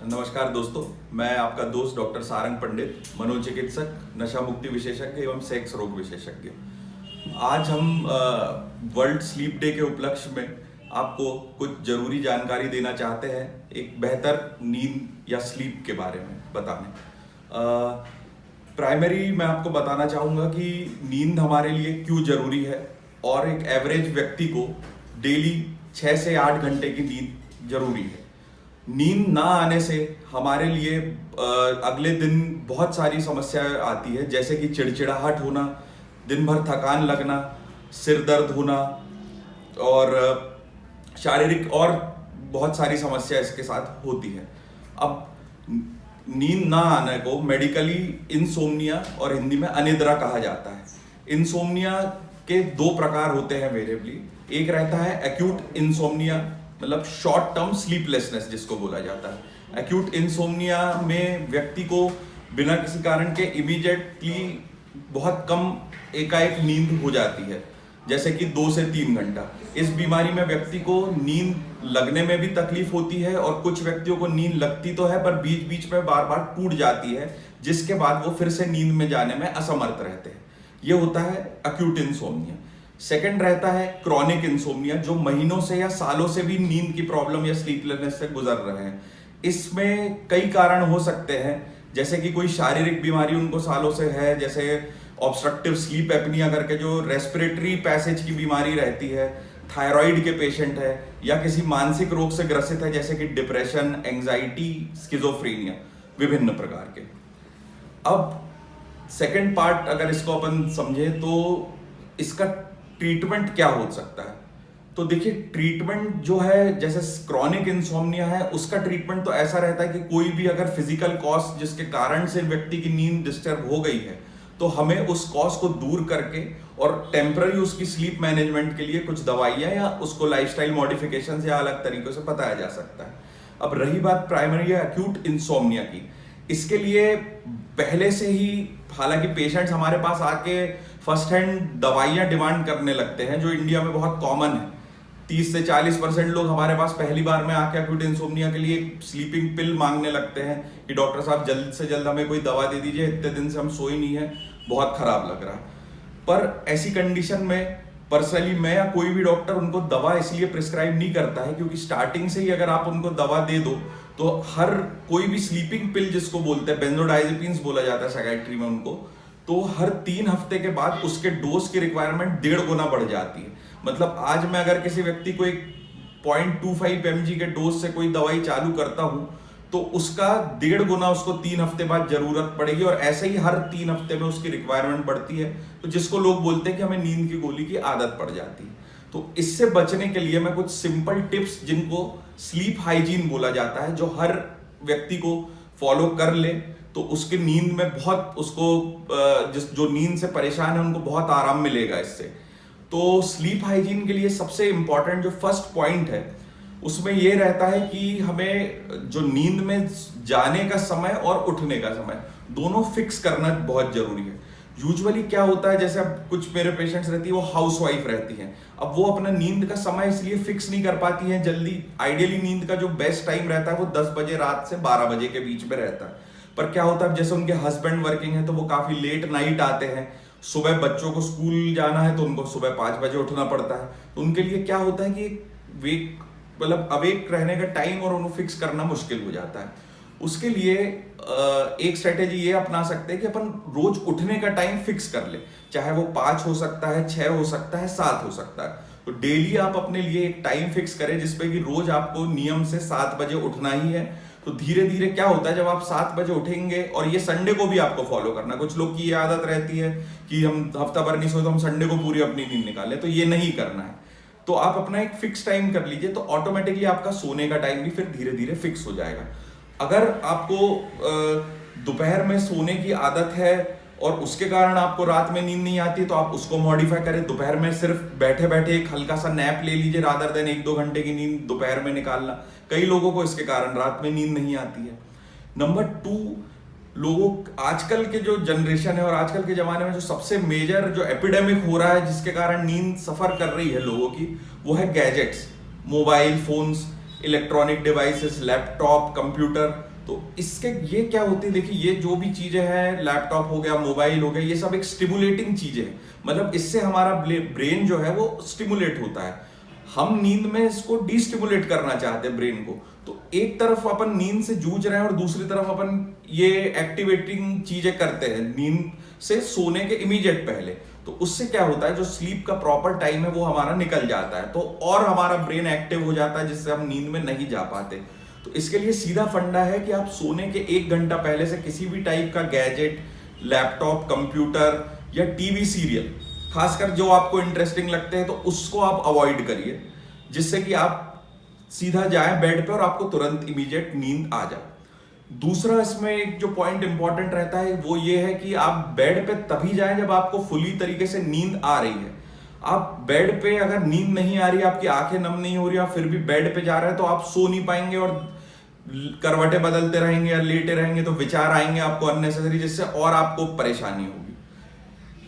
नमस्कार दोस्तों, मैं आपका दोस्त डॉक्टर सारंग पंडित, मनोचिकित्सक, नशा मुक्ति विशेषज्ञ एवं सेक्स रोग विशेषज्ञ। आज हम वर्ल्ड स्लीप डे के उपलक्ष्य में आपको कुछ जरूरी जानकारी देना चाहते हैं एक बेहतर नींद या स्लीप के बारे में बताने। प्राइमरी मैं आपको बताना चाहूँगा कि नींद हमारे लिए क्यों जरूरी है और एक एवरेज व्यक्ति को डेली 6 से 8 घंटे की नींद जरूरी है। नींद ना आने से हमारे लिए अगले दिन बहुत सारी समस्याएं आती है, जैसे कि चिड़चिड़ाहट होना, दिन भर थकान लगना, सिर दर्द होना और शारीरिक और बहुत सारी समस्या इसके साथ होती है। अब नींद ना आने को मेडिकली इंसोम्निया और हिंदी में अनिद्रा कहा जाता है। इंसोम्निया के 2 प्रकार होते हैं वेरिएबली। एक रहता है एक्यूट इंसोम्निया, मतलब शॉर्ट टर्म स्लीपलेसनेस जिसको बोला जाता है। एक्यूट इंसोम्निया में व्यक्ति को बिना किसी कारण के इमीडिएटली बहुत कम एकाएक नींद हो जाती है, जैसे कि 2 से 3 घंटा। इस बीमारी में व्यक्ति को नींद लगने में भी तकलीफ होती है और कुछ व्यक्तियों को नींद लगती तो है पर बीच बीच में बार बार टूट जाती है, जिसके बाद वो फिर से नींद में जाने में असमर्थ रहते हैं। ये होता है एक्यूट इंसोम्निया। सेकंड रहता है क्रॉनिक इंसोम्निया, जो महीनों से या सालों से भी नींद की प्रॉब्लम या स्लीपलेसनेस से गुजर रहे हैं। इसमें कई कारण हो सकते हैं, जैसे कि कोई शारीरिक बीमारी उनको सालों से है, जैसे ऑब्स्ट्रक्टिव स्लीप एपनिया करके जो रेस्पिरेटरी पैसेज की बीमारी रहती है, थायराइड के पेशेंट है, या किसी मानसिक रोग से ग्रसित है जैसे कि डिप्रेशन, एंजाइटी, स्किजोफ्रेनिया, विभिन्न प्रकार के। अब सेकंड पार्ट अगर इसको अपन समझे तो इसका ट्रीटमेंट क्या हो सकता है। तो देखिए, ट्रीटमेंट जो है, जैसे क्रॉनिक इंसोम्निया है, उसका ट्रीटमेंट तो ऐसा रहता है कि कोई भी अगर फिजिकल कॉज जिसके कारण से व्यक्ति की नींद डिस्टर्ब हो गई है तो हमें उस कॉज को दूर करके और टेम्पररी उसकी स्लीप मैनेजमेंट के लिए कुछ दवाइयां या उसको लाइफस्टाइल मॉडिफिकेशन या अलग तरीकों से बताया जा सकता है। अब रही बात प्राइमरी या एक्यूट इंसोम्निया की, इसके लिए पहले से ही हालांकि पेशेंट्स हमारे पास आके फर्स्ट हैंड दवाइयां डिमांड करने लगते हैं, जो इंडिया में बहुत कॉमन है। 30 से 40% लोग हमारे पास पहली बार में आके एक्यूट इंसोम्निया के लिए स्लीपिंग पिल मांगने लगते हैं कि डॉक्टर साहब जल्द से जल्द हमें कोई दवा दे दीजिए, इतने दिन से हम सोए नहीं है, बहुत खराब लग रहा है। पर ऐसी कंडीशन में पर्सनली मैं या कोई भी डॉक्टर उनको दवा इसलिए प्रिस्क्राइब नहीं करता है, क्योंकि स्टार्टिंग से ही अगर आप उनको दवा दे दो तो हर कोई भी स्लीपिंग पिल जिसको बोलते हैं, बेंजोडाइजेपिन्स बोला जाता है साइकियाट्री में उनको, तो हर 3 हफ्ते के बाद उसके डोज की रिक्वायरमेंट 1.5 गुना बढ़ जाती है। मतलब आज मैं अगर किसी व्यक्ति को एक 0.25 mg के डोज से कोई दवाई चालू करता हूं तो उसका 1.5 गुना उसको 3 हफ्ते बाद जरूरत पड़ेगी, और ऐसे ही हर 3 हफ्ते में उसकी रिक्वायरमेंट बढ़ती है, तो जिसको लोग बोलते हैं कि हमें नींद की गोली की आदत पड़ जाती है। तो इससे बचने के लिए मैं कुछ सिंपल टिप्स, जिनको स्लीप हाइजीन बोला जाता है, जो हर व्यक्ति को फॉलो कर ले तो उसकी नींद में बहुत उसको जो नींद से परेशान है उनको बहुत आराम मिलेगा इससे। तो स्लीप हाइजीन के लिए सबसे इंपॉर्टेंट जो फर्स्ट पॉइंट है उसमें यह रहता है कि हमें जो नींद में जाने का समय और उठने का समय दोनों फिक्स करना बहुत जरूरी है। यूजुअली क्या होता है, जैसे अब कुछ मेरे पेशेंट्स रहती है, वो हाउसवाइफ रहती हैं, अब वो अपना नींद का समय इसलिए फिक्स नहीं कर पाती हैं जल्दी। आइडियली नींद का जो बेस्ट टाइम रहता है वो 10 बजे रात से 12 बजे के बीच में रहता है। पर क्या होता है, जैसे उनके हस्बैंड वर्किंग है तो वो काफी लेट नाइट आते हैं, सुबह बच्चों को स्कूल जाना है तो उनको सुबह 5 बजे उठना पड़ता है, तो उनके लिए क्या होता है कि वेक मतलब अवेक रहने का टाइम और उनको फिक्स करना मुश्किल हो जाता है। उसके लिए एक स्ट्रेटेजी ये अपना सकते हैं कि अपन रोज उठने का टाइम फिक्स कर ले, चाहे वो 5 हो सकता है, 6 हो सकता है, 7 हो सकता है। तो डेली आप अपने लिए एक टाइम फिक्स करें जिसपे कि रोज आपको नियम से 7 बजे उठना ही है। तो धीरे धीरे क्या होता है, जब आप 7 बजे उठेंगे, और ये संडे को भी आपको फॉलो करना, कुछ लोग की ये आदत रहती है कि हम हफ्ता भर नहीं सोए तो हम संडे को पूरी अपनी नींद निकालें, तो ये नहीं करना है। तो आप अपना एक फिक्स टाइम कर लीजिए, तो ऑटोमेटिकली आपका सोने का टाइम भी फिर धीरे धीरे फिक्स हो जाएगा। अगर आपको दोपहर में सोने की आदत है और उसके कारण आपको रात में नींद नहीं आती, तो आप उसको मॉडिफाई करें। दोपहर में सिर्फ बैठे बैठे एक हल्का सा नैप ले लीजिए, रादर देन 1-2 घंटे की नींद दोपहर में निकालना। कई लोगों को इसके कारण रात में नींद नहीं आती है। नंबर 2, लोगों आजकल के जो जनरेशन है और आजकल के जमाने में जो सबसे मेजर जो एपिडेमिक हो रहा है जिसके कारण नींद सफर कर रही है लोगों की, वो है gadgets, mobile phones, electronic devices, laptop, computer. तो इसके ये क्या होती है, देखिए ये जो भी चीजें हैं, लैपटॉप हो गया, मोबाइल हो गया, ये सब एक स्टिमुलेटिंग चीजें हैं, मतलब इससे हमारा ब्रेन जो है वो स्टिमुलेट होता है। हम नींद में इसको डिस्टिमुलेट करना चाहते हैं ब्रेन को। तो एक तरफ अपन नींद से जूझ रहे हैं और दूसरी तरफ अपन ये एक्टिवेटिंग चीजें करते हैं नींद से सोने के इमीडिएट पहले। तो उससे क्या होता है, जो स्लीप का प्रॉपर टाइम है वो हमारा निकल जाता है, तो और हमारा ब्रेन एक्टिव हो जाता है, जिससे हम नींद में नहीं जा पाते। तो इसके लिए सीधा फंडा है कि आप सोने के 1 घंटा पहले से किसी भी टाइप का गैजेट, लैपटॉप, कंप्यूटर या टीवी सीरियल, खासकर जो आपको इंटरेस्टिंग लगते हैं, तो उसको आप अवॉइड करिए, जिससे कि आप सीधा जाएं बेड पे और आपको तुरंत इमीडिएट नींद आ जाए। दूसरा इसमें एक जो पॉइंट इंपॉर्टेंट रहता है वो ये है कि आप बेड पे तभी जाएं जब आपको फुली तरीके से नींद आ रही है। आप बेड पे अगर नींद नहीं आ रही, आपकी आंखें नम नहीं हो रही, आप फिर भी बेड पे जा रहे हैं, तो आप सो नहीं पाएंगे और करवटें बदलते रहेंगे या लेटे रहेंगे, तो विचार आएंगे आपको अननेसेसरी, जिससे और आपको परेशानी होगी।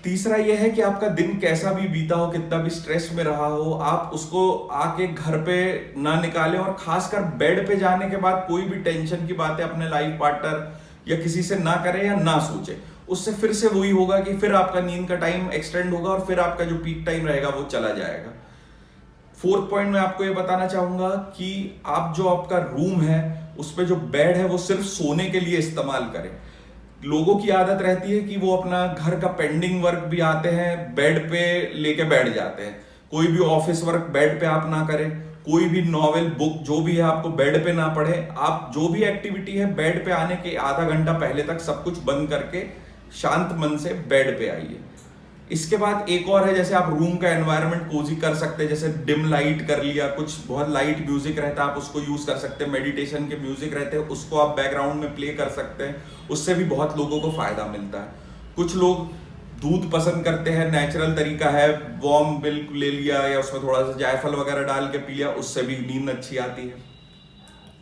तीसरा यह है कि आपका दिन कैसा भी बीता हो, कितना भी स्ट्रेस में रहा हो, आप उसको आके घर पे ना निकालें, और खासकर बेड पे जाने के बाद कोई भी टेंशन की बातें अपने लाइफ पार्टनर या किसी से ना करें या ना सोचें। उससे फिर से वही होगा कि फिर आपका नींद का टाइम एक्सटेंड होगा और फिर आपका जो पीक टाइम रहेगा वो चला जाएगा। फोर्थ पॉइंट मैं आपको ये बताना चाहूंगा कि आप जो आपका रूम है उस पे जो बेड है वो सिर्फ सोने के लिए इस्तेमाल करें। लोगों की आदत रहती है कि वो अपना घर का पेंडिंग वर्क भी आते हैं बेड पे लेके बैठ जाते हैं। कोई भी ऑफिस वर्क बेड पे आप ना करें, कोई भी नॉवेल, बुक जो भी है आपको बेड पे ना पढ़े। आप जो भी एक्टिविटी है बेड पे आने के आधा घंटा पहले तक सब कुछ बंद करके शांत मन से बेड पे आइए। इसके बाद एक और है, जैसे आप रूम का एनवायरनमेंट कोजी कर सकते हैं, जैसे डिम लाइट कर लिया, कुछ बहुत लाइट म्यूजिक रहता है आप उसको यूज कर सकते हैं, मेडिटेशन के म्यूजिक रहते हैं उसको आप बैकग्राउंड में प्ले कर सकते हैं, उससे भी बहुत लोगों को फायदा मिलता है। कुछ लोग दूध पसंद करते हैं, नेचुरल तरीका है, वार्म मिल्क ले लिया या उसमें थोड़ा सा जायफल वगैरह डाल के पी लिया, उससे भी नींद अच्छी आती है।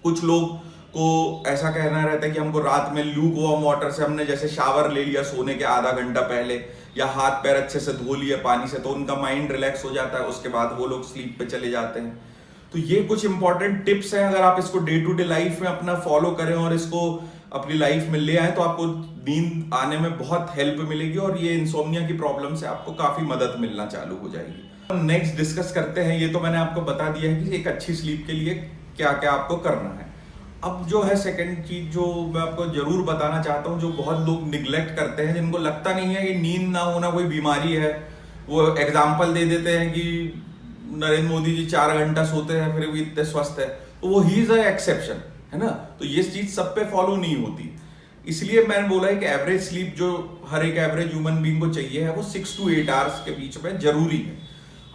कुछ लोग को ऐसा कहना रहता है कि हमको रात में ल्यूक वार्म वाटर से हमने जैसे शावर ले लिया सोने के आधा घंटा पहले, या हाथ पैर अच्छे से धो लिए पानी से, तो उनका माइंड रिलैक्स हो जाता है, उसके बाद वो लोग स्लीप पे चले जाते हैं। तो ये कुछ इंपॉर्टेंट टिप्स हैं, अगर आप इसको डे टू डे लाइफ में अपना फॉलो करें और इसको अपनी लाइफ में ले आए तो आपको नींद आने में बहुत हेल्प मिलेगी और ये इंसोम्निया की प्रॉब्लम से आपको काफी मदद मिलना चालू हो जाएगी। नेक्स्ट डिस्कस करते हैं, ये तो मैंने आपको बता दिया है कि एक अच्छी स्लीप के लिए क्या क्या आपको करना है। अब जो है सेकंड चीज जो मैं आपको जरूर बताना चाहता हूँ, जो बहुत लोग निग्लेक्ट करते हैं, जिनको लगता नहीं है कि नींद ना होना कोई बीमारी है, वो एग्जाम्पल दे देते हैं कि नरेंद्र मोदी जी 4 घंटा सोते हैं फिर भी इतने स्वस्थ है, तो वो ही इज अ एक्सेप्शन, है ना। तो ये चीज सब पे फॉलो नहीं होती, इसलिए मैंने बोला है कि एवरेज स्लीप जो हर एक एवरेज ह्यूमन बीइंग को चाहिए है वो 6 to 8 आवर्स के बीच में जरूरी है।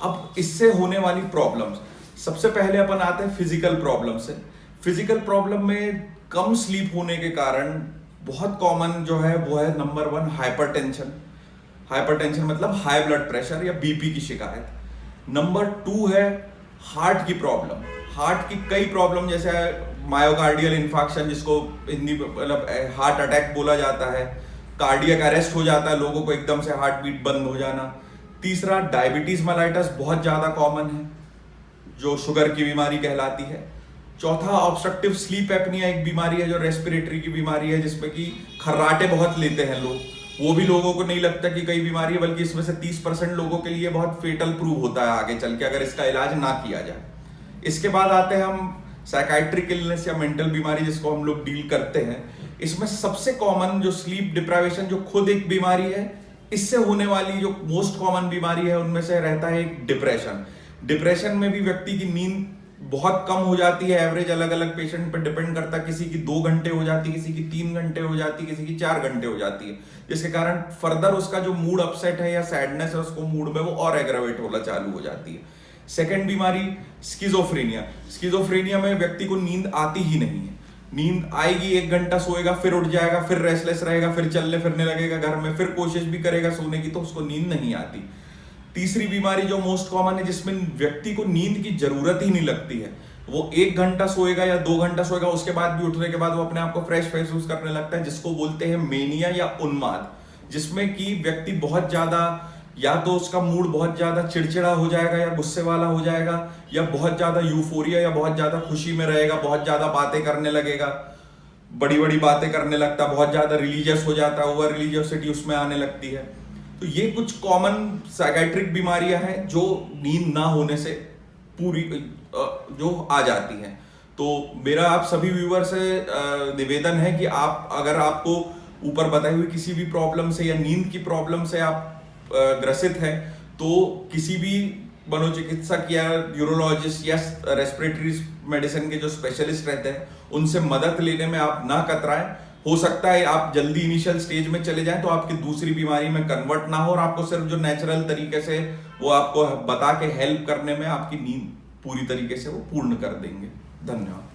अब इससे होने वाली प्रॉब्लम्स, सबसे पहले अपन आते हैं फिजिकल प्रॉब्लम से। फिजिकल प्रॉब्लम में कम स्लीप होने के कारण बहुत कॉमन जो है वो है नंबर 1 हाइपरटेंशन। हाइपरटेंशन मतलब हाई ब्लड प्रेशर या बीपी की शिकायत। नंबर 2 है हार्ट की प्रॉब्लम। हार्ट की कई प्रॉब्लम, जैसे मायोकार्डियल इन्फार्क्शन, जिसको हिंदी मतलब हार्ट अटैक बोला जाता है, कार्डियक अरेस्ट हो जाता है, लोगों को एकदम से हार्ट बीट बंद हो जाना। तीसरा डायबिटीज मेलाइटस बहुत ज्यादा कॉमन है, जो शुगर की बीमारी कहलाती है। चौथा ऑब्स्ट्रक्टिव स्लीप एपनिया, एक बीमारी है जो रेस्पिरेटरी की बीमारी है, जिसमें कि खर्राटे बहुत लेते हैं लोग, वो भी लोगों को नहीं लगता कि कई बीमारी है, बल्कि इसमें से 30% लोगों के लिए बहुत फेटल प्रूव होता है आगे चल के अगर इसका इलाज ना किया जाए। इसके बाद आते हैं हम साइकाइट्रिक इलनेस या मेंटल बीमारी, जिसको हम लोग डील करते हैं। इसमें सबसे कॉमन जो स्लीप डिप्राइवेशन, जो खुद एक बीमारी है, इससे होने वाली जो मोस्ट कॉमन बीमारी है उनमें से रहता है एक डिप्रेशन। डिप्रेशन में भी व्यक्ति की नींद बहुत कम हो जाती है, एवरेज अलग अलग पेशेंट पर डिपेंड करता है, किसी की 2 घंटे हो जाती है, किसी की 3 घंटे हो जाती है, किसी की 4 घंटे हो जाती है, जिसके कारण फर्दर उसका जो मूड अपसेट है या सैडनेस है उसको मूड में वो और एग्रावेट होना चालू हो जाती है। सेकेंड बीमारी स्किज़ोफ्रेनिया। स्किज़ोफ्रेनिया में व्यक्ति को नींद आती ही नहीं है, नींद आएगी 1 घंटा सोएगा फिर उठ जाएगा, फिर रेस्टलेस रहेगा, फिर चलने फिरने लगेगा घर में, फिर कोशिश भी करेगा सोने की तो उसको नींद नहीं आती। तीसरी बीमारी जो मोस्ट कॉमन है, जिसमें व्यक्ति को नींद की जरूरत ही नहीं लगती है, वो 1 घंटा सोएगा या 2 घंटा सोएगा, उसके बाद भी उठने के बाद वो अपने आप को फ्रेश महसूस करने लगता है, जिसको बोलते हैं मेनिया या उन्माद, जिसमें कि व्यक्ति बहुत ज्यादा, या तो उसका मूड बहुत ज्यादा चिड़चिड़ा हो जाएगा या गुस्से वाला हो जाएगा, या बहुत ज्यादा यूफोरिया या बहुत ज्यादा खुशी में रहेगा, बहुत ज्यादा बातें करने लगेगा। बड़ी बड़ी बातें करने लगता है, बहुत ज्यादा रिलीजियस हो जाता है, ओवर रिलीजियसिटी उसमें आने लगती है। तो ये कुछ कॉमन साइकेट्रिक बीमारियां हैं जो नींद ना होने से पूरी जो आ जाती हैं। तो मेरा आप सभी व्यूअर से निवेदन है कि आप, अगर आपको ऊपर बताई हुई किसी भी प्रॉब्लम से या नींद की प्रॉब्लम से आप ग्रसित हैं, तो किसी भी मनोचिकित्सक या न्यूरोलॉजिस्ट या रेस्पिरेटरी मेडिसिन के जो स्पेशलिस्ट रहते हैं उनसे मदद लेने में आप ना कतराएं। हो सकता है आप जल्दी इनिशियल स्टेज में चले जाएं तो आपकी दूसरी बीमारी में कन्वर्ट ना हो, और आपको सिर्फ जो नेचुरल तरीके से वो आपको बता के हेल्प करने में आपकी नींद पूरी तरीके से वो पूर्ण कर देंगे। धन्यवाद।